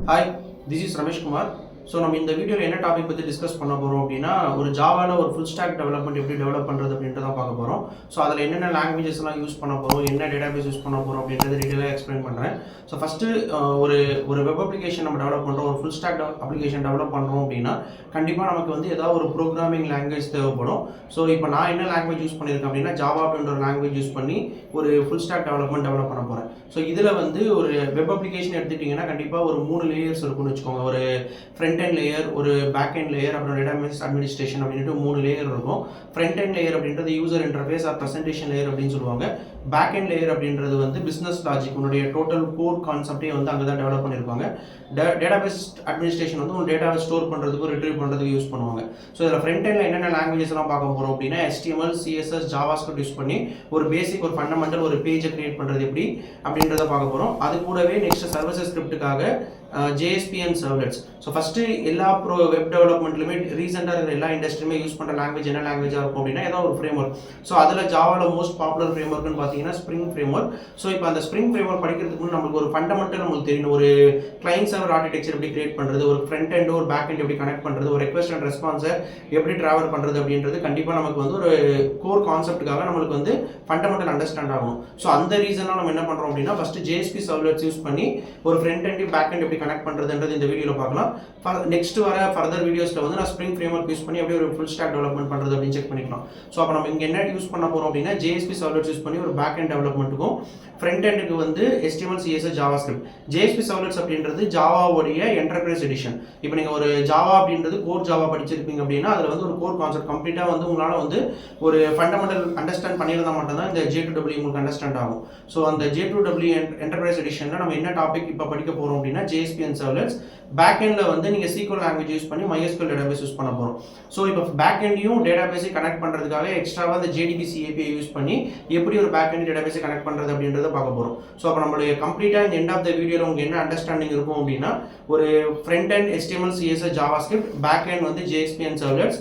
Hi, this is Ramesh Kumar. So நம்ம இந்த வீடியோவில் என்ன டாபிக் பற்றி டிஸ்கஸ் பண்ண போகிறோம் அப்படின்னா ஒரு ஜாவாவில் ஒரு ஃபுல் ஸ்டாக் டெவலப்மெண்ட் எப்படி டெவலப் பண்ணுறது அப்படின்ட்டு தான் பார்க்க போகிறோம். ஸோ அதில் என்னென்ன லாங்குவேஜஸ்லாம் யூஸ் பண்ண போகிறோம், என்ன டேட்டாபேஸ் யூஸ் பண்ண போகிறோம் அப்படின்றது டீட்டெயிலாக எக்ஸ்பிளைன் பண்ணுறேன். ஸோ ஃபஸ்ட்டு ஒரு வெப் அப்ளிகேஷன் நம்ம டெவலப் பண்ணுறோம், ஒரு ஃபுல் ஸ்டாக் அப்ளிகேஷன் டெவலப் பண்ணுறோம் அப்படின்னா கண்டிப்பாக நமக்கு வந்து ஏதாவது ஒரு ப்ரோக்ராமிங் லாங்குவேஜ் தேவைப்படும். ஸோ இப்போ நான் என்ன லாங்குவேஜ் யூஸ் பண்ணியிருக்கேன் அப்படின்னா ஜாவா அப்படின்ற ஒரு லாங்குவேஜ் யூஸ் பண்ணி ஒரு ஃபுல் ஸ்டாக் டெவலப்மெண்ட் டெவலப் பண்ண போகிறேன். ஸோ இதில் வந்து ஒரு வெப் அப்ளிகேஷன் எடுத்துட்டிங்கன்னா கண்டிப்பாக ஒரு 3 லேயர்ஸ் இருக்குன்னு வச்சுக்கோங்க. ஒரு ஃப்ரண்ட் அண்ட் லேயர், ஒரு பேக் அண்ட் லேயர், அப்புறம் டேட்டாபேஸ் அட்மினிஸ்ட்ரேஷன் அப்படின்ட்டு 3 லேயர் இருக்கும். ஃப்ரண்ட் அண்ட் லேயர் அப்படின்றது user interface or presentation layer அப்படின்னு சொல்லுவாங்க. பேக் அண்ட் லேயர் அப்படின்றது வந்து பிஸ்னஸ் லாஜிக், உன்னுடைய டோட்டல் கோர் கான்செப்டே வந்து அங்கே தான் டெவலப் பண்ணியிருப்பாங்க. டேட்டாபேஸ் அட்மினிஸ்ட்ரேஷன் வந்து உங்கள் டேட்டாவை ஸ்டோர் பண்ணுறதுக்கு ரிட்ரீவ் பண்ணுறதுக்கு யூஸ் பண்ணுவாங்க. ஸோ இதில் ஃப்ரண்ட் எண்டில் என்னென்ன லாங்குவேஜஸ்லாம் பார்க்க போகிறோம் அப்படின்னா HTML, CSS, JavaScript யூஸ் பண்ணி ஒரு பேசிக், ஒரு ஃபண்டமெண்டல் ஒரு பேஜை கிரியேட் பண்ணுறது எப்படி அப்படின்றத பார்க்க போகிறோம். அது கூடவே நெக்ஸ்ட் சர்வீசஸ் ஸ்கிரிப்டுக்காக JSP and servlets. So first எல்லா வெப் டெவலப்மெண்ட்லுமே ரீசெண்டாக இருக்கிற எல்லா இண்டஸ்ட்ரியுமே யூஸ் பண்ணுற லாங்குவேஜ் என்ன லாங்குவேஜாக இருக்கும் அப்படின்னா ஏதாவது ஒரு ஃப்ரேம் ஒர்க். ஸோ அதில் ஜாவாவில் மோஸ்ட் பாப்புலர் ஃப்ரேம் ஒர்க்னு பார்த்தீங்கன்னா ஸ்ப்ரிங் ஃப்ரேம் ஒர்க். ஸோ இப்போ அந்த ஸ்ப்ரிங் ஃப்ரேம் ஒர்க் படிக்கிறதுக்கு முன்னாடி நம்மளுக்கு ஒரு ஃபண்டமெண்டல் நம்மளுக்கு தெரியணும். ஒரு கிளைண்ட் சர்வர் ஆர்கிடெக்சர் எப்படி கிரியேட் பண்ணுறது, ஒரு ஃப்ரண்ட் எண்ட் ஒரு பேக் எண்ட் எப்படி கனெக்ட் பண்ணுறது, ஒரு ரெக்வஸ்ட் அண்ட் ரெஸ்பான்ஸை எப்படி ட்ராவல் பண்ணுறது அப்படின்றது கண்டிப்பாக நமக்கு வந்து ஒரு கோர் கான்செப்ட்டுக்காக நம்மளுக்கு வந்து ஃபண்டமெண்டல் அண்டர்ஸ்டாண்ட் ஆகணும். ஸோ அந்த ரீசனாக நம்ம என்ன பண்ணுறோம் அப்படின்னா ஃபஸ்ட்டு JSP servlets யூஸ் பண்ணி ஒரு ஃப்ரண்ட் எண்ட் பேக் எண்ட் எப்படி கனெக்ட் பண்ணுறதுன்றது இந்த வீடியோவில் பார்க்கலாம். நெக்ஸ்ட் வர ஃபர்தர் வீடியோஸில் வந்து நான் ஸ்ப்ரிங் ஃப்ரேம் ஒர்க் யூஸ் பண்ணி அப்படியே ஒரு ஃபுல் ஸ்டாக் டெவலப்மெண்ட் பண்ணுறது அப்படின்னு செக் பண்ணிக்கலாம். ஸோ அப்போ நம்ம இங்கே என்ன யூஸ் பண்ண போகிறோம் அப்படின்னா JSP servlets யூஸ் பண்ணி ஒரு பேக் எண்ட் டெவலப்மெண்ட்டுக்கும் ஃப்ரண்ட் எண்டுக்கு வந்து HTML, CSS, JavaScript. JSP servlets அப்படின்றது ஜாவாவுடைய என்டர்பிரைஸ் எடிஷன். இப்போ நீங்கள் ஒரு ஜாவா அப்படின்றது கோர் ஜாவா படிச்சிருப்பீங்க அப்படின்னா அதில் வந்து ஒரு கோர் கான்செப்ட் கம்ப்ளீட்டாக வந்து உங்களால் வந்து ஒரு ஃபண்டமெண்டல் அண்டர்ஸ்டாண்ட் பண்ணியிருந்தால் மட்டும்தான் இந்த J2EE உங்களுக்கு அண்டர்ஸ்டாண்ட் ஆகும். ஸோ அந்த J2EE என்டர்பிரைஸ் எடிஷனில் நம்ம என்ன டாபிக் இப்போ படிக்க போகிறோம் அப்படின்னா JSP and servlets. பேக் எண்டில் வந்து நீங்கள் SQL லாங்குவேஜ் யூஸ் பண்ணி MySQL டேட்டாபேஸ் யூஸ் பண்ண போகிறோம். ஸோ இப்போ பேக் எண்டையும் டேட்டாபேஸை கனெக்ட் பண்ணுறதுக்காக எக்ஸ்ட்ராவாக அந்த JDBC API யூஸ் பண்ணி எப்படி ஒரு பேக் எண்ட் டேட்டாபேஸை கனெக்ட் பண்ணுறது அப்படின்றத பார்க்க போகிறோம். ஸோ அப்போ நம்மளுடைய கம்ப்ளீட்டாக இந்த எண்ட் ஆஃப் த வீடியோவில் உங்களுக்கு என்ன அண்டர்ஸ்டாண்டிங் இருக்கும் அப்படின்னா ஒரு front end HTML, CSS, JavaScript, back end வந்து JSP and servlets,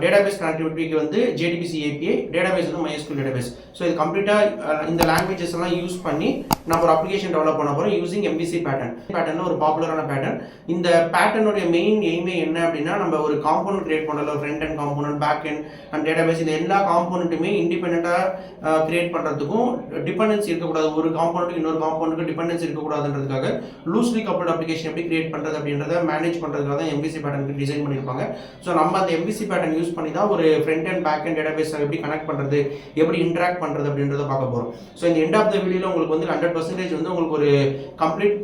டேட்டாபேஸ் கனெக்டிவிட்டிக்கு வந்து JDBC API, டேட்டாபேஸ் வந்து MySQL டேட்டாபேஸ். ஸோ இது கம்ப்ளீட்டாக இந்த லாங்குவேஜஸ் எல்லாம் யூஸ் பண்ணி நம்ம ஒரு அப்ளிகேஷன் டெவலப் பண்ண போகிறோம் யூசிங் MVC பேட்டர்ன் ஒரு பாப்புலரான பேட்டர்ன். இந்த பேட்டர்னுடைய மெயின் எய்மே என்ன அப்படின்னா நம்ம ஒரு காம்போனன்ட் கிரியேட் பண்ணுறதுல front end component, back end and database இந்த எல்லா காம்போனன்ட்டுமே இண்டிபெண்ட்டாக கிரியேட் பண்ணுறதுக்கும் டிபெண்டன்சி இருக்கக்கூடாது. ஒரு காம்போனன்ட்டுக்கு இன்னொரு காம்போனன்ட்டுக்கு டிபெண்டன்சி இருக்கக்கூடாதுன்றதுக்காக லூஸ்லி கப்புள்ட் அப்ளிகேஷன் எப்படி கிரியேட் பண்ணுறது அப்படின்றத மேனேஜ் பண்ணுறதுக்காக தான் MVC பேட்டர்னுக்கு டிசைன் பண்ணியிருப்பாங்க. ஸோ நம்ம அந்த MVC பேட்டர்ன் யூஸ் பண்ணி தான் ஒரு front end back end database எப்படி கனெக்ட் பண்ணுறது, எப்படி இன்டராக்ட் பண்ணுறது அப்படின்றத பார்க்க போகிறோம். ஸோ இந்த எண்ட் ஆஃப் த வீடியோவில் உங்களுக்கு வந்து 100% வந்து உங்களுக்கு ஒரு கம்ப்ளீட்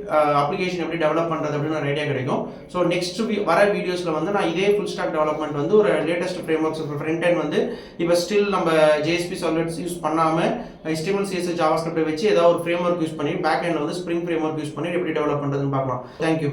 அப்ளிகேஷன் எப்படி டெவலப் பண்ணுறது அப்படின்னு ஒரு ஐடியா கிடைக்கும். ஸோ நெக்ஸ்ட் வர வீடியோஸில் வந்து நான் இதே ஃபுல் ஸ்டாக் டெவலப்மெண்ட் வந்து ஒரு latest frame works front and வந்து இப்போ ஸ்டில் நம்ம JSP servlets யூஸ் பண்ணாமல் HTML, CSS, JavaScript வச்சு ஏதாவது ஒரு ஃப்ரேம் ஒர்க் யூஸ் பண்ணி பேக் எண்டில் வந்து ஸ்ப்ரிங் ஃப்ரேம் ஒர்க் யூஸ் பண்ணி எப்படி டெவலப் பண்ணுறதுன்னு பார்க்கலாம். தேங்க்யூ.